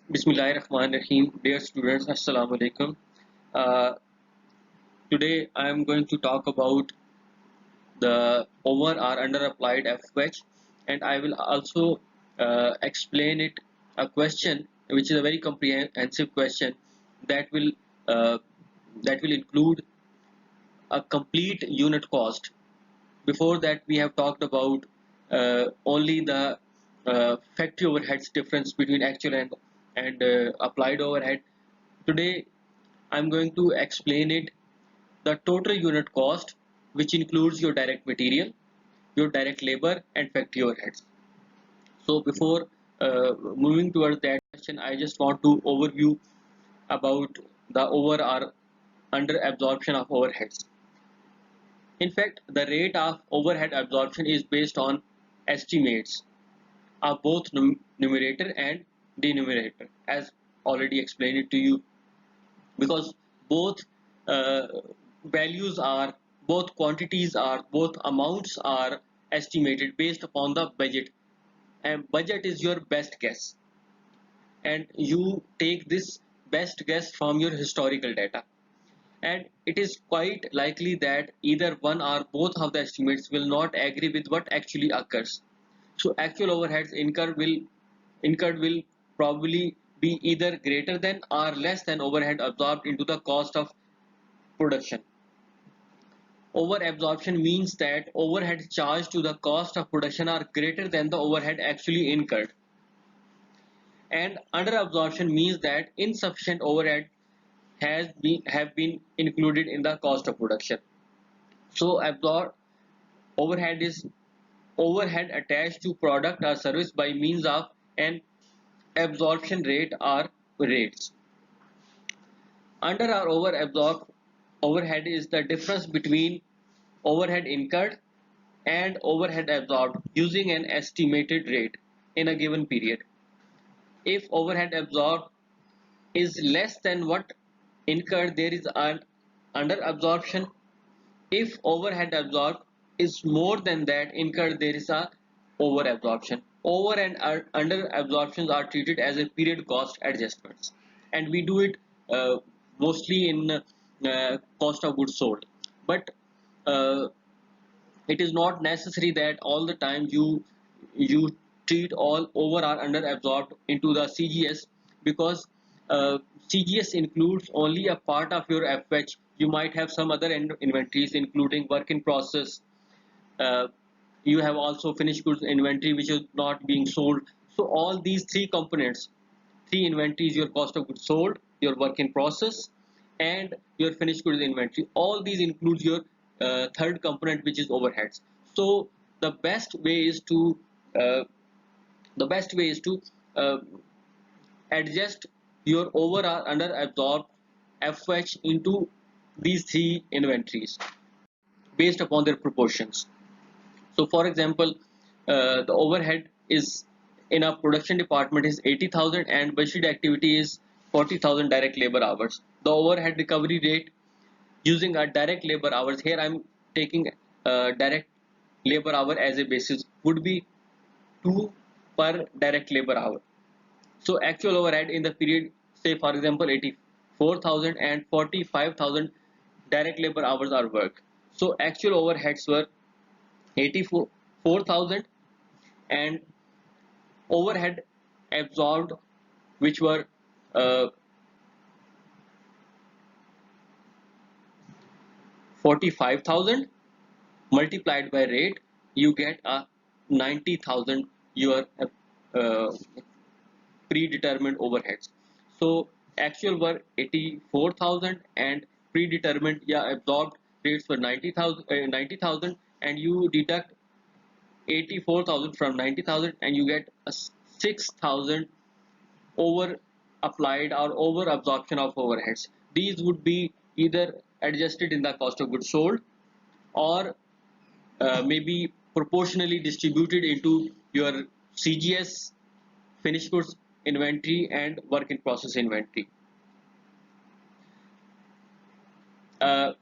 Bismillahirrahmanirrahim. Dear students, Assalamu alaikum. Uh, Today I am going to talk about the over or under applied FH, and I will also explain it a question which is a very comprehensive question that will uh, include a complete unit cost. Before that, we have talked about only the factory overheads difference between actual and applied overhead. Today, I'm going to explain it the total unit cost, which includes your direct material, your direct labor, and factory overheads. So before moving towards that question, I just want to overview about the over or under absorption of overheads. In fact, the rate of overhead absorption is based on estimates of both numerator and denominator, as already explained it to you, because both uh, values are, both quantities are, both amounts are estimated based upon the budget, and budget is your best guess, and you take this best guess from your historical data, and it is quite likely that either one or both of the estimates will not agree with what actually occurs. So actual overheads incurred will probably be either greater than or less than overhead absorbed into the cost of production. Over absorption means that overhead charged to the cost of production are greater than the overhead actually incurred. And under absorption means that insufficient overhead have been included in the cost of production. So absorb overhead is overhead attached to product or service by means of an absorption rate or rates. Under or over absorbed overhead is the difference between overhead incurred and overhead absorbed using an estimated rate in a given period. If overhead absorbed is less than what incurred, there is an under absorption. If overhead absorbed is more than that incurred, there is a over absorption. Over and under absorptions are treated as a period cost adjustments, and we do it mostly in cost of goods sold. But uh, it is not necessary that all the time you treat all over or under absorbed into the CGS, because CGS includes only a part of your FH. You might have some other inventories including work in process. uh, you have also finished goods inventory which is not being sold. So all these three components, three inventories, your cost of goods sold, your work in process, and your finished goods inventory, all these include your third component, which is overheads. So the best way is to uh, the best way is to uh, adjust your over or under absorbed FH into these three inventories based upon their proportions. So for example, the overhead is in a production department is 80,000 and budgeted activity is 40,000 direct labor hours. The overhead recovery rate using a direct labor hours, here I'm taking direct labor hour as a basis, would be 2 per direct labor hour. So actual overhead in the period, say for example 84,000 and 45,000 direct labor hours are worked. So actual overheads were 84,000 and overhead absorbed, which were uh, 45,000 multiplied by rate, you get a 90,000 your uh, predetermined overheads. So actual were 84,000 and predetermined, yeah, absorbed rates were 90,000, and you deduct 84,000 from 90,000 and you get a 6,000 over applied or over absorption of overheads. These would be either adjusted in the cost of goods sold or maybe proportionally distributed into your CGS, finished goods inventory, and work in process inventory. Uh,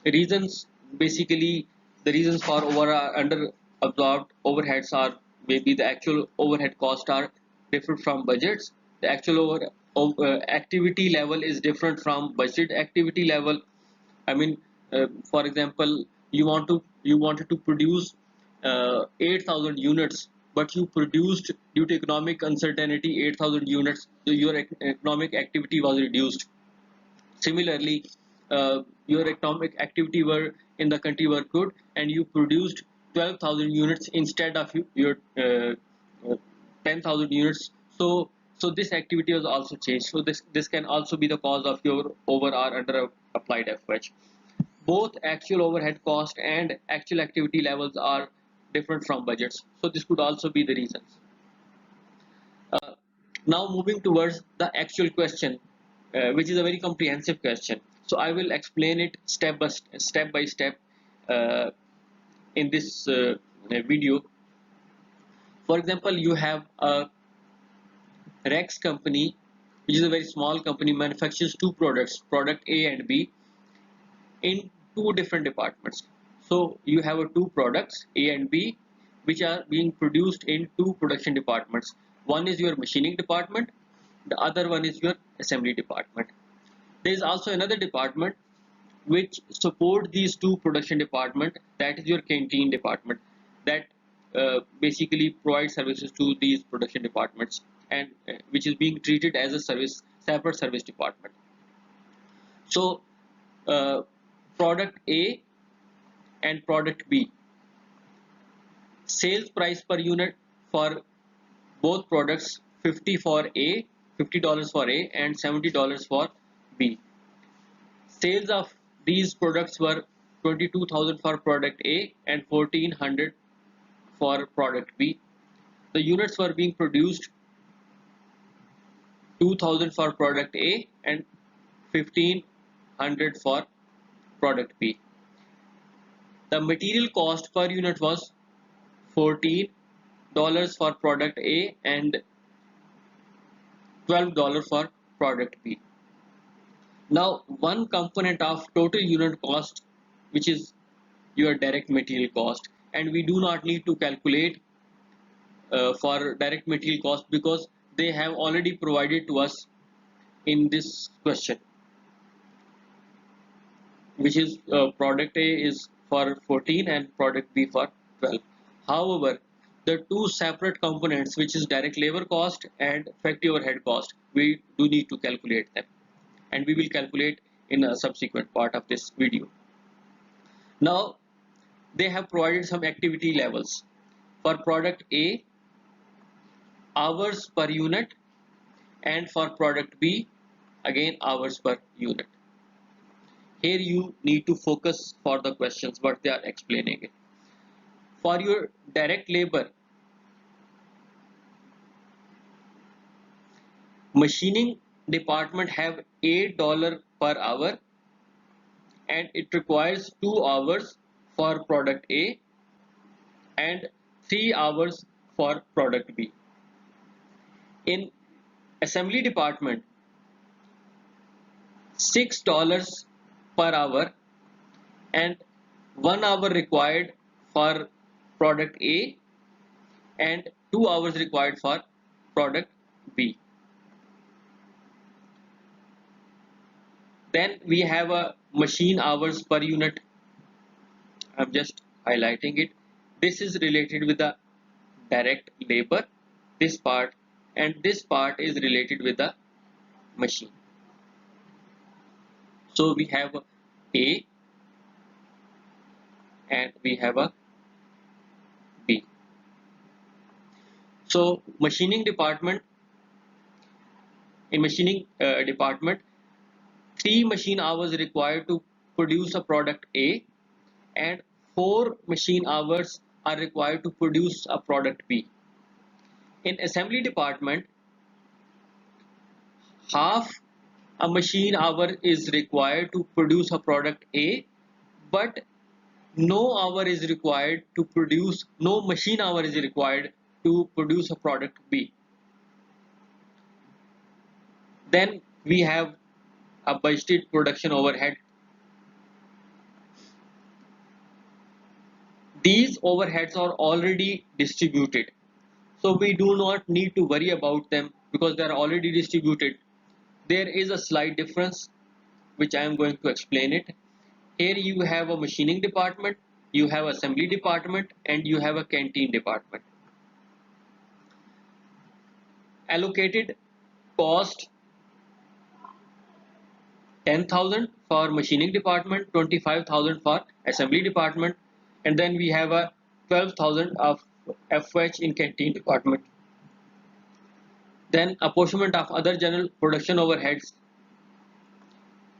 Reasons, basically the reasons for over or under absorbed overheads are maybe the actual overhead cost are different from budgets. The actual activity level is different from budget activity level. I mean, for example, you wanted to produce 8,000 units, but you produced due to economic uncertainty 8,000 units. So your economic activity was reduced. Similarly, your economic activity were in the country were good, and you produced 12,000 units instead of your 10,000 units. So this activity was also changed. So this can also be the cause of your over or under applied FH. Both actual overhead cost and actual activity levels are different from budgets. So this could also be the reasons. Uh, Now moving towards the actual question, which is a very comprehensive question. So I will explain it step by step uh, in this video. For example, you have a Rex company, which is a very small company, manufactures two products, product A and B, in two different departments. So you have two products A and B, which are being produced in two production departments. One is your machining department, the other one is your assembly department. There is also another department which support these two production department, that is your canteen department, that basically provides services to these production departments, and which is being treated as a separate service department. So uh, product A and product B, sales price per unit for both products, 50 for A, $50 for A and $70 for B. Sales of these products were 22,000 for product A and 1,400 for product B. The units were being produced, 2,000 for product A and 1,500 for product B. The material cost per unit was $14 for product A and $12 for product B. Now, one component of total unit cost, which is your direct material cost, and we do not need to calculate for direct material cost because they have already provided to us in this question, which is product A is for 14 and product B for 12. However, the two separate components, which is direct labor cost and factory overhead cost, we do need to calculate them, and we will calculate in a subsequent part of this video. Now, they have provided some activity levels. For product A, hours per unit, and for product B, again hours per unit. Here you need to focus for the questions what they are explaining it. For your direct labor, machining department have $8 per hour, and it requires 2 hours for product A and 3 hours for product B. In assembly department, $6 per hour and 1 hour required for product A and 2 hours required for product B. Then we have a machine hours per unit. I'm just highlighting it. This is related with the direct labor, this part, and this part is related with the machine. So we have A and we have a B. So machining department, in machining department, 3 machine hours required to produce a product A and 4 machine hours are required to produce a product B. In assembly department, half a machine hour is required to produce a product A, but no machine hour is required to produce a product B. Then we have a budgeted production overhead. These overheads are already distributed. So we do not need to worry about them because they are already distributed. There is a slight difference which I am going to explain it. Here you have a machining department, you have assembly department, and you have a canteen department. Allocated cost 10,000 for machining department, 25,000 for assembly department, and then we have a 12,000 of FH in canteen department. Then apportionment of other general production overheads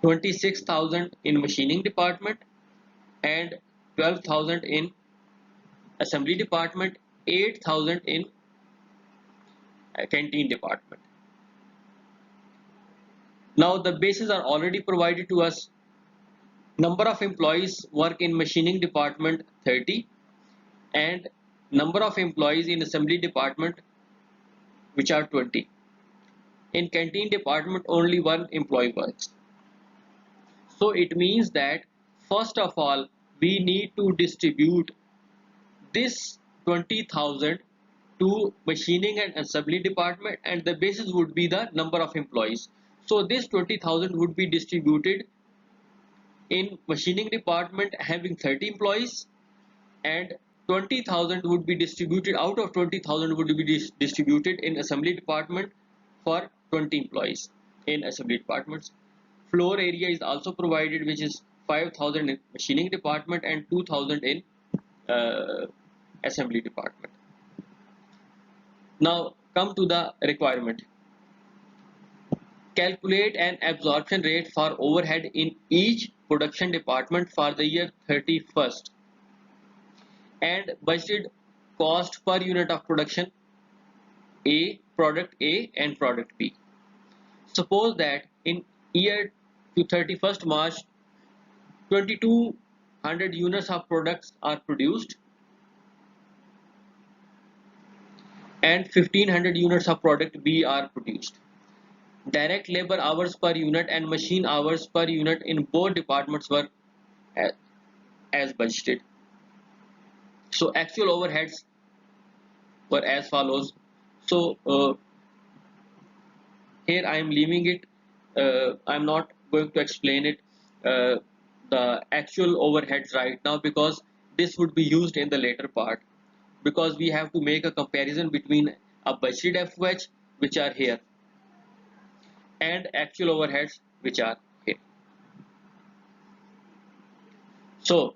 26,000 in machining department and 12,000 in assembly department, 8,000 in canteen department. Now the bases are already provided to us. Number of employees work in machining department 30 and number of employees in assembly department which are 20. In canteen department only one employee works. So it means that first of all we need to distribute this 20,000 to machining and assembly department, and the basis would be the number of employees. So this 20,000 would be distributed in machining department having 30 employees, and 20,000 would be distributed out of 20,000 would be distributed in assembly department for 20 employees in assembly departments. Floor area is also provided, which is 5,000 in machining department and 2,000 in assembly department. Now come to the requirement. Calculate an absorption rate for overhead in each production department for the year 31st and budgeted cost per unit of production A, product A and product B. Suppose that in year to 31st March 2200 units of products are produced and 1500 units of product B are produced. Direct labor hours per unit and machine hours per unit in both departments were as budgeted. So actual overheads were as follows. So here I am leaving it. I'm not going to explain it, the actual overheads right now, because this would be used in the later part, because we have to make a comparison between a budgeted FH which are here and actual overheads which are here. So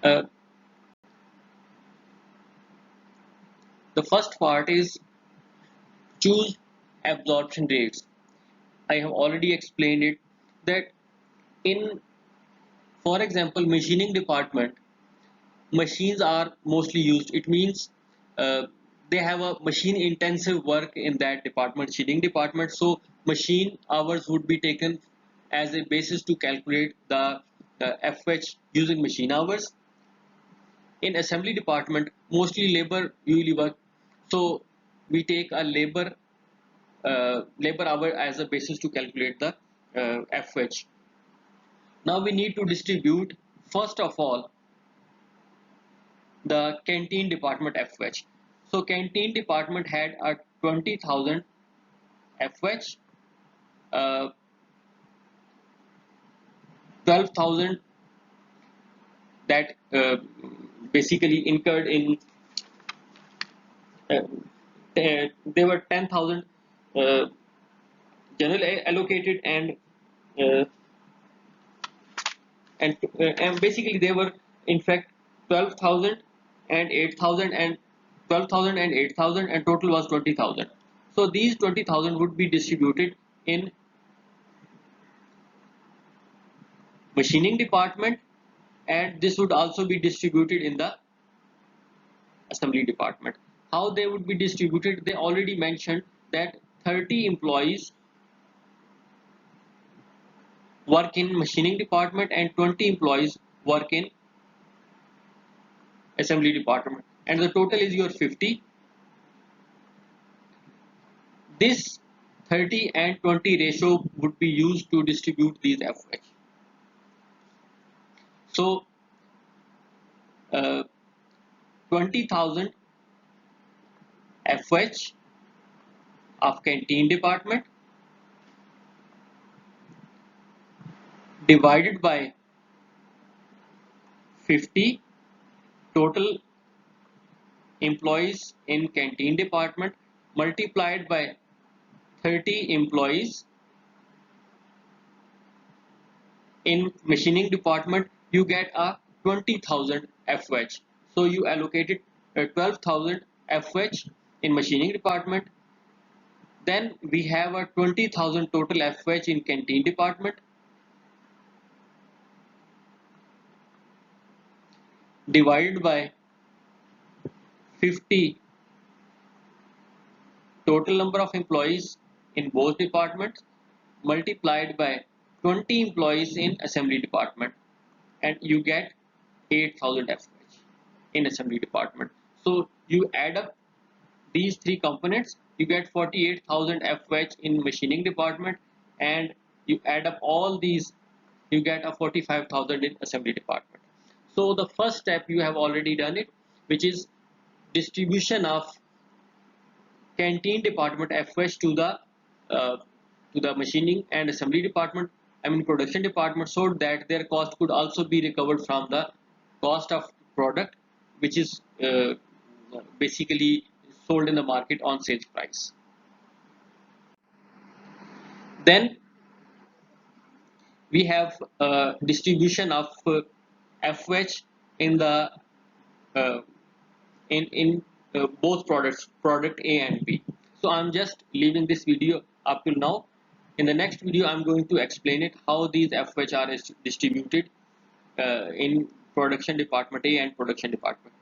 uh, the first part is choose absorption rates. I have already explained it that in, for example, machining department, machines are mostly used. It means they have a machine intensive work in that department, machining department. So machine hours would be taken as a basis to calculate the FH using machine hours. In assembly department, mostly labor usually work. So we take a labor hour as a basis to calculate the FH. Now we need to distribute first of all the canteen department FH. So canteen department had a 20,000 FH, 12,000 that basically incurred in uh, they were 10,000 uh, general allocated uh, and basically they were in fact 12,000 and 8,000 and 12,000 and 8,000 and total was 20,000. So these 20,000 would be distributed in machining department and this would also be distributed in the assembly department. How they would be distributed? They already mentioned that 30 employees work in machining department and 20 employees work in assembly department and the total is your 50. This 30 and 20 ratio would be used to distribute these FH. So 20,000 FH of canteen department divided by 50 total employees in canteen department multiplied by 30 employees in machining department, you get a 20,000 FH. So you allocated 12,000 FH in machining department. Then we have a 20,000 total FH in canteen department divided by 50 total number of employees in both departments multiplied by 20 employees in assembly department, and you get 8,000 FH in assembly department. So you add up these three components, you get 48,000 FH in machining department, and you add up all these, you get a 45,000 in assembly department. So the first step you have already done it, which is distribution of canteen department FH uh, to the machining and assembly department, I mean production department, so that their cost could also be recovered from the cost of product, which is basically sold in the market on sales price. Then we have distribution of FH in the uh, in both products, product A and B. So I'm just leaving this video up till now. In the next video, I'm going to explain it how these FH are distributed in production department A and production department